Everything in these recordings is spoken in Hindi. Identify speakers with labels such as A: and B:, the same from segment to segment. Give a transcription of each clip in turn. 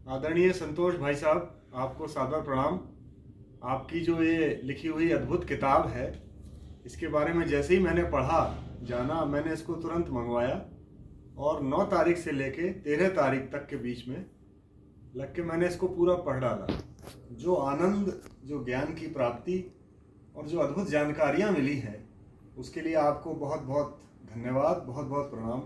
A: आदरणीय संतोष भाई साहब, आपको सादर प्रणाम। आपकी जो ये लिखी हुई अद्भुत किताब है, इसके बारे में जैसे ही मैंने पढ़ा, जाना, मैंने इसको तुरंत मंगवाया और 9 तारीख से लेके 13 तारीख तक के बीच में लग के मैंने इसको पूरा पढ़ डाला। जो आनंद, जो ज्ञान की प्राप्ति और जो अद्भुत जानकारियाँ मिली हैं, उसके लिए आपको बहुत बहुत धन्यवाद, बहुत बहुत प्रणाम।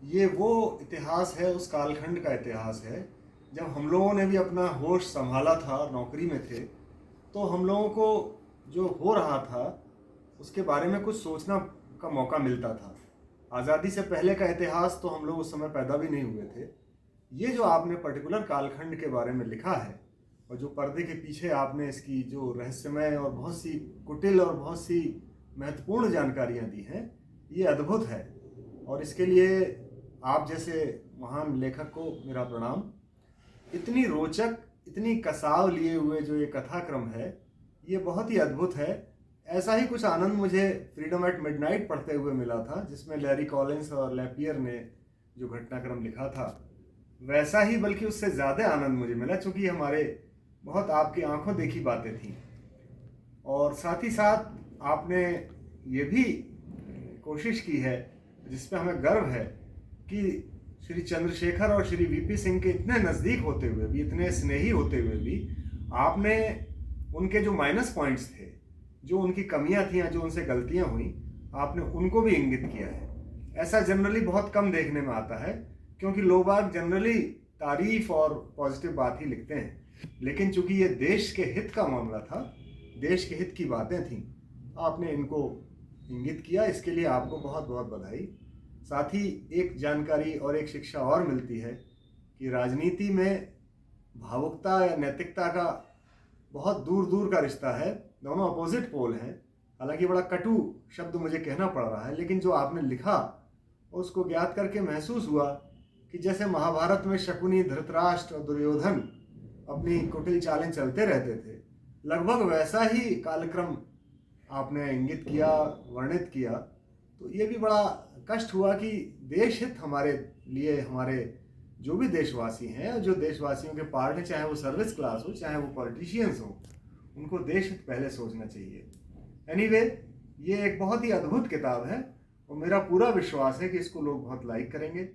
A: ये वो इतिहास है, उस कालखंड का इतिहास है जब हम लोगों ने भी अपना होश संभाला था, नौकरी में थे, तो हम लोगों को जो हो रहा था उसके बारे में कुछ सोचना का मौका मिलता था। आज़ादी से पहले का इतिहास तो हम लोग उस समय पैदा भी नहीं हुए थे। ये जो आपने पर्टिकुलर कालखंड के बारे में लिखा है और जो पर्दे के पीछे आपने इसकी जो रहस्यमय और बहुत सी कुटिल और बहुत सी महत्वपूर्ण जानकारियाँ दी हैं, ये अद्भुत है। और इसके लिए आप जैसे महान लेखक को मेरा प्रणाम। इतनी रोचक, इतनी कसाव लिए हुए जो ये कथाक्रम है, ये बहुत ही अद्भुत है। ऐसा ही कुछ आनंद मुझे फ्रीडम एट मिडनाइट पढ़ते हुए मिला था, जिसमें लैरी कॉलिंस और लैपियर ने जो घटनाक्रम लिखा था, वैसा ही बल्कि उससे ज़्यादा आनंद मुझे मिला, चूँकि हमारे बहुत आपकी आंखों देखी बातें थीं। और साथ ही साथ आपने ये भी कोशिश की है, जिस पे हमें गर्व है, कि श्री चंद्रशेखर और श्री वीपी सिंह के इतने नज़दीक होते हुए भी, इतने स्नेही होते हुए भी, आपने उनके जो माइनस पॉइंट्स थे, जो उनकी कमियां थीं, जो उनसे गलतियां हुई, आपने उनको भी इंगित किया है। ऐसा जनरली बहुत कम देखने में आता है, क्योंकि लोग बाग जनरली तारीफ और पॉजिटिव बात ही लिखते हैं। लेकिन चूंकि ये देश के हित का मामला था, देश के हित की बातें थीं, आपने इनको इंगित किया। इसके लिए आपको बहुत बहुत बधाई। साथ ही एक जानकारी और एक शिक्षा और मिलती है कि राजनीति में भावुकता या नैतिकता का बहुत दूर दूर का रिश्ता है। दोनों अपोजिट पोल हैं। हालांकि बड़ा कटु शब्द मुझे कहना पड़ रहा है, लेकिन जो आपने लिखा उसको ज्ञात करके महसूस हुआ कि जैसे महाभारत में शकुनी, धृतराष्ट्र और दुर्योधन अपनी कुटिल चालें चलते रहते थे, लगभग वैसा ही कालक्रम आपने इंगित किया, वर्णित किया। तो ये भी बड़ा कष्ट हुआ कि देश हित हमारे लिए, हमारे जो भी देशवासी हैं, जो देशवासियों के पार्ट हैं, चाहे वो सर्विस क्लास हो, चाहे वो पॉलिटिशियंस हो, उनको देश हित पहले सोचना चाहिए। एनीवे, ये एक बहुत ही अद्भुत किताब है और मेरा पूरा विश्वास है कि इसको लोग बहुत लाइक करेंगे।